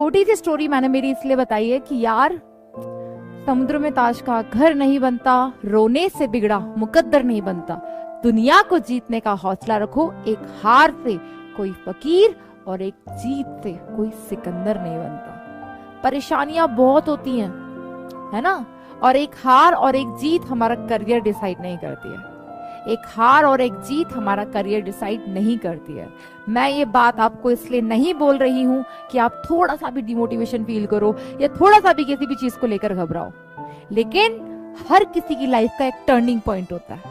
छोटी सी स्टोरी मैंने मेरी इसलिए बताई है कि यार, समुद्र में ताश का घर नहीं बनता, रोने से बिगड़ा मुकद्दर नहीं बनता, दुनिया को जीतने का हौसला रखो, एक हार से कोई फकीर और एक जीत से कोई सिकंदर नहीं बनता। परेशानियां बहुत होती हैं, है ना, और एक हार और एक जीत हमारा करियर डिसाइड नहीं करती है। एक हार और एक जीत हमारा करियर डिसाइड नहीं करती है। मैं ये बात आपको इसलिए नहीं बोल रही हूं कि आप थोड़ा सा भी डिमोटिवेशन फील करो या थोड़ा सा भी किसी भी चीज को लेकर घबराओ, लेकिन हर किसी की लाइफ का एक टर्निंग पॉइंट होता है।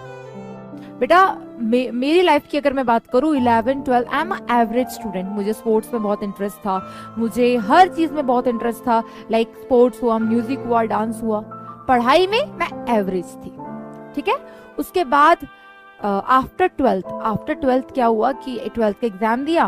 बेटा, मेरी लाइफ की अगर मैं बात करूं, 11, 12, आई एम एवरेज स्टूडेंट। मुझे स्पोर्ट्स में बहुत इंटरेस्ट था, मुझे हर चीज में बहुत इंटरेस्ट था, लाइक स्पोर्ट्स हुआ, म्यूजिक हुआ, डांस हुआ। पढ़ाई में मैं एवरेज थी, ठीक है। उसके बाद आफ्टर ट्वेल्थ क्या हुआ कि 12th का एग्जाम दिया,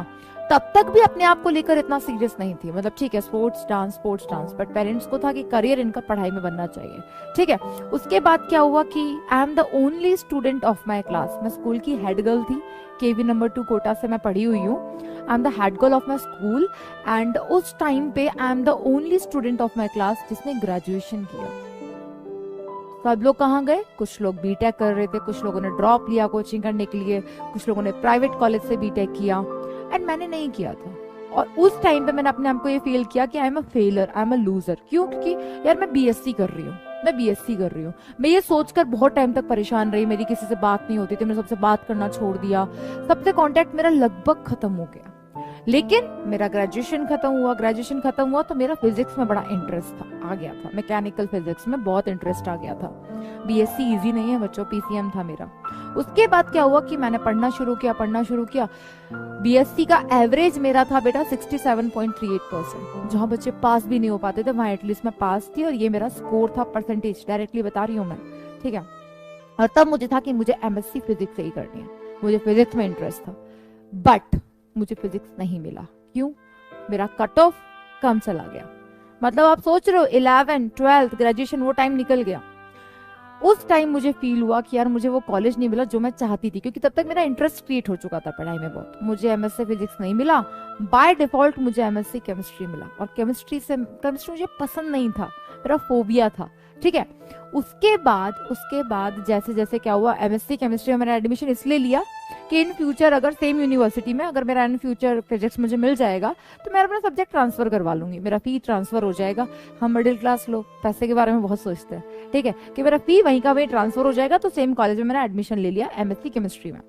तब तक भी अपने आप को लेकर इतना सीरियस नहीं थी। मतलब ठीक है, स्पोर्ट्स डांस, बट पेरेंट्स को था कि करियर इनका पढ़ाई में बनना चाहिए, ठीक है। उसके बाद क्या हुआ कि I am the only student of my class. मैं स्कूल की हेड गर्ल थी, केवी नंबर 2 कोटा से मैं पढ़ी हुई हूँ। I am the head girl of my school and उस टाइम पे I am the only student of my class जिसने ग्रेजुएशन किया। सब लोग कहाँ गए? कुछ लोग बीटेक कर रहे थे, कुछ लोगों ने ड्रॉप लिया कोचिंग करने के लिए, कुछ लोगों ने प्राइवेट कॉलेज से बीटेक किया, एंड मैंने नहीं किया था। और उस टाइम पे मैंने अपने आप को ये फील किया कि I am a failure, I am a loser. क्यों? क्योंकि यार मैं बीएससी कर रही हूँ। मैं ये सोचकर बहुत टाइम तक परेशान रही, मेरी किसी से बात नहीं होती थी, मैंने सबसे बात करना छोड़ दिया, सबसे कांटेक्ट मेरा लगभग खत्म हो गया। लेकिन मेरा ग्रेजुएशन खत्म हुआ तो मेरा फिजिक्स में बड़ा इंटरेस्ट आ गया था, मैकेनिकल फिजिक्स में बहुत इंटरेस्ट आ गया था। बीएससी इजी नहीं है बच्चों, पीसीएम था मेरा। उसके बाद क्या हुआ कि मैंने पढ़ना शुरू किया। बीएससी का एवरेज मेरा था बेटा 67.38%। जहां बच्चे पास भी नहीं हो पाते थे वहां एटलीस्ट मैं पास थी, और ये मेरा स्कोर था, परसेंटेज डायरेक्टली बता रही हूँ मैं, ठीक है। और तब मुझे था कि मुझे एमएससी फिजिक्स से ही करनी है, मुझे फिजिक्स में इंटरेस्ट था, बट मुझे फिजिक्स नहीं मिला। क्यों? मेरा कट ऑफ कम चला गया। मतलब आप सोच रहे हो 11, 12, ग्रेजुएशन, वो टाइम निकल गया। उस टाइम मुझे फील हुआ कि यार मुझे वो कॉलेज नहीं मिला जो मैं चाहती थी, क्योंकि तब तक मेरा इंटरेस्ट क्रिएट हो चुका था पढ़ाई में बहुत। मुझे एमएससी फिजिक्स नहीं मिला, बाय डिफॉल्ट मुझे एमएससी केमिस्ट्री मिला, और केमिस्ट्री मुझे पसंद नहीं था, मेरा फोबिया था, ठीक है। उसके बाद जैसे जैसे क्या हुआ, एमएससी केमिस्ट्री में मैंने एडमिशन इसलिए लिया कि इन फ्यूचर अगर सेम यूनिवर्सिटी में अगर मेरा इन फ्यूचर फिजिक्स मुझे मिल जाएगा तो मैं अपना सब्जेक्ट ट्रांसफर करवा लूंगी, मेरा फी ट्रांसफर हो जाएगा। हम मिडिल क्लास लोग पैसे के बारे में बहुत सोचते हैं, ठीक है, कि मेरा फी वहीं का वहीं ट्रांसफर हो जाएगा। तो सेम कॉलेज में मैंने एडमिशन ले लिया, एमएससी केमिस्ट्री में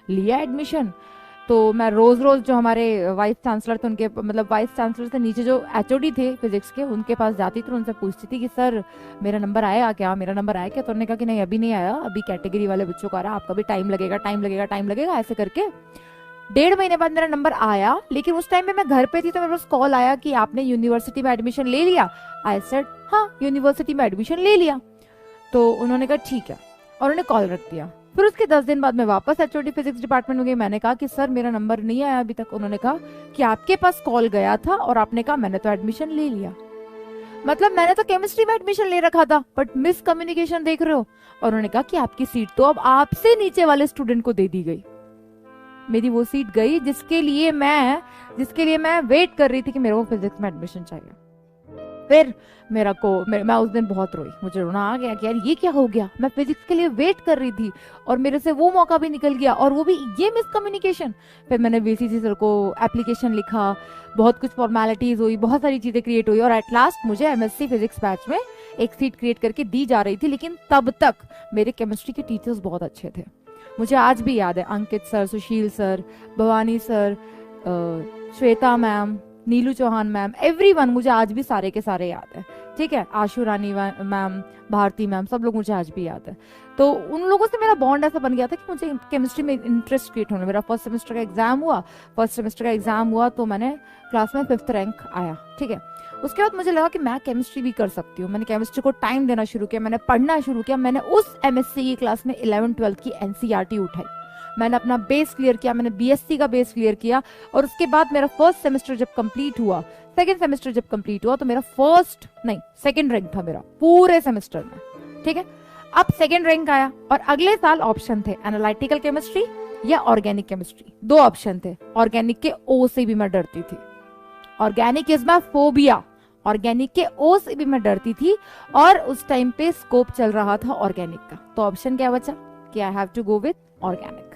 लिया एडमिशन। तो मैं रोज जो हमारे वाइस चांसलर थे, उनके मतलब वाइस चांसलर से नीचे जो एचओडी थे फिजिक्स के, उनके पास जाती थी, उनसे पूछती थी कि सर मेरा नंबर आया क्या? तो उन्होंने कहा कि नहीं अभी नहीं आया, अभी कैटेगरी वाले बच्चों को आ रहा है, आपका भी टाइम लगेगा। ऐसे करके 1.5 महीने बाद मेरा नंबर आया। लेकिन उस टाइम पे मैं घर पे थी, तो मेरे पास कॉल आया कि आपने यूनिवर्सिटी में एडमिशन ले लिया। आई सेड हाँ, यूनिवर्सिटी में एडमिशन ले लिया। तो उन्होंने कहा ठीक है, और उन्होंने कॉल रख दिया। फिर उसके 10 दिन बाद मैं वापस एचओडी फिजिक्स डिपार्टमेंट में गई। मैंने कहा कि सर मेरा नंबर नहीं आया अभी तक। उन्होंने कहा कि आपके पास कॉल गया था और आपने कहा मैंने तो एडमिशन ले लिया। मतलब मैंने तो केमिस्ट्री में एडमिशन ले रखा था, बट मिस कम्युनिकेशन देख रहे हो। और उन्होंने कहा कि आपकी सीट तो अब आपसे नीचे वाले स्टूडेंट को दे दी गई। मेरी वो सीट गई जिसके लिए मैं वेट कर रही थी कि मेरे को फिजिक्स में एडमिशन चाहिए। फिर मैं उस दिन बहुत रोई, मुझे रोना आ गया कि यार ये क्या हो गया। मैं फिजिक्स के लिए वेट कर रही थी और मेरे से वो मौका भी निकल गया, और वो भी ये मिसकम्युनिकेशन। फिर मैंने वीसीसी सर को एप्लीकेशन लिखा, बहुत कुछ फॉर्मेलिटीज हुई, बहुत सारी चीजें क्रिएट हुई, और एट लास्ट मुझे एमएससी फिजिक्स बैच में एक सीट क्रिएट करके दी जा रही थी। लेकिन तब तक मेरे केमिस्ट्री के टीचर्स बहुत अच्छे थे, मुझे आज भी याद है। Ankit sir, Sushil sir, Bhavani sir, Shweta ma'am, Neelu Chauhan ma'am, everyone मुझे आज भी सारे के सारे याद है, ठीक है। आशु रानी मैम, भारती मैम, सब लोग मुझे आज भी याद है। तो उन लोगों से मेरा बॉन्ड ऐसा बन गया था कि मुझे केमिस्ट्री में इंटरेस्ट क्रिएट होने। मेरा फर्स्ट सेमेस्टर का एग्जाम हुआ तो मैंने क्लास में 5th रैंक आया, ठीक है। उसके बाद मुझे लगा कि मैं केमिस्ट्री भी कर सकती हूँ। मैंने केमिस्ट्री को टाइम देना शुरू किया, मैंने पढ़ना शुरू किया। मैंने उस एमएससी की क्लास में 11, 12 की एनसीईआरटी उठाई, मैंने अपना बेस क्लियर किया, मैंने बीएससी का बेस क्लियर किया। और उसके बाद मेरा फर्स्ट सेमेस्टर जब कंप्लीट हुआ, सेकंड सेमेस्टर जब कंप्लीट हुआ, तो मेरा सेकंड रैंक था मेरा पूरे सेमेस्टर में, ठीक है। अब सेकंड रैंक आया और अगले साल ऑप्शन थे एनालिटिकल केमिस्ट्री या ऑर्गेनिक केमिस्ट्री, 2 ऑप्शन थे। ऑर्गेनिक के ओ से भी मैं डरती थी, organic is my phobia. Organic के ओ से भी मैं डरती थी, और उस टाइम पे स्कोप चल रहा था ऑर्गेनिक का। तो ऑप्शन क्या बचा कि I have to go with organic.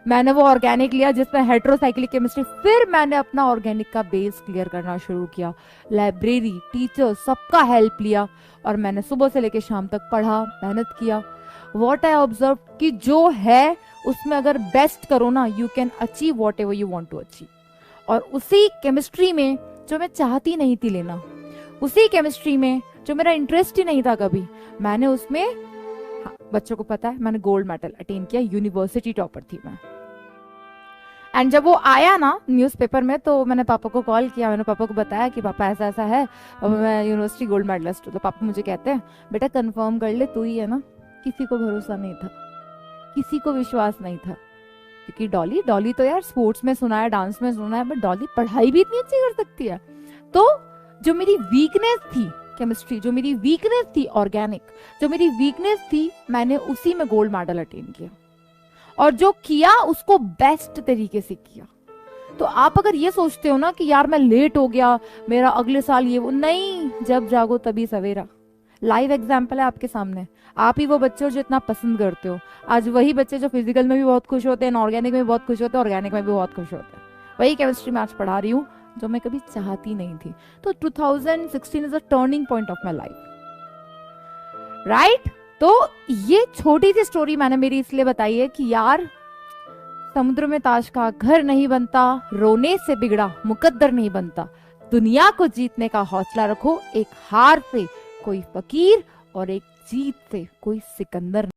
मैंने वो ऑर्गेनिक लिया जिसमें हेट्रोसाइक्लिक केमिस्ट्री। फिर मैंने अपना ऑर्गेनिक का बेस क्लियर करना शुरू किया, लाइब्रेरी, टीचर, सबका हेल्प लिया, और मैंने सुबह से लेकर शाम तक पढ़ा, मेहनत किया। व्हाट आई ऑब्जर्व कि जो है उसमें अगर बेस्ट करो ना, you can achieve whatever you want to achieve. और उसी केमिस्ट्री में जो मैं चाहती नहीं थी लेना, उसी केमिस्ट्री में जो मेरा इंटरेस्ट ही नहीं था कभी, मैंने उसमें, हाँ, बच्चों को पता है, मैंने गोल्ड मेडल अटेन किया, यूनिवर्सिटी टॉपर थी मैं। एंड जब वो आया ना न्यूज़पेपर में, तो मैंने पापा को कॉल किया, मैंने पापा को बताया कि पापा ऐसा ऐसा है, और मैं यूनिवर्सिटी गोल्ड मेडलिस्ट हूँ। तो पापा मुझे कहते हैं, बेटा कंफर्म कर ले, तू ही है ना। किसी को भरोसा नहीं था, किसी को विश्वास नहीं था, क्योंकि डॉली तो यार स्पोर्ट्स में सुना है, डांस में सुना है, बट डॉली पढ़ाई भी इतनी अच्छी कर सकती है। तो जो मेरी वीकनेस थी केमिस्ट्री, जो मेरी वीकनेस थी ऑर्गेनिक, जो मेरी वीकनेस थी, मैंने उसी में गोल्ड मेडल अटेन किया, और जो किया उसको बेस्ट तरीके से किया। तो आप अगर ये सोचते हो ना कि यार मैं लेट हो गया, मेरा अगले साल ये वो, नहीं, जब जागो तभी सवेरा। लाइव एग्जाम्पल है आपके सामने। आप ही वो बच्चे हो जो इतना पसंद करते हो। आज वही बच्चे जो फिजिकल में भी बहुत खुश होते हैं, ऑर्गेनिक में भी बहुत खुश होते हैं, ऑर्गेनिक में भी बहुत खुश होते हैं। वही केमिस्ट्री में आज पढ़ा रही हूँ जो मैं कभी चाहती नहीं थी। तो 2016 is a turning point of my life, right. तो ये छोटी सी स्टोरी मैंने मेरी इसलिए बताई है कि यार, समुद्र में ताश का घर नहीं बनता, रोने से बिगड़ा मुकद्दर नहीं बनता। दुनिया को जीतने का हौसला रखो, एक हार से कोई फकीर और एक जीत से कोई सिकंदर।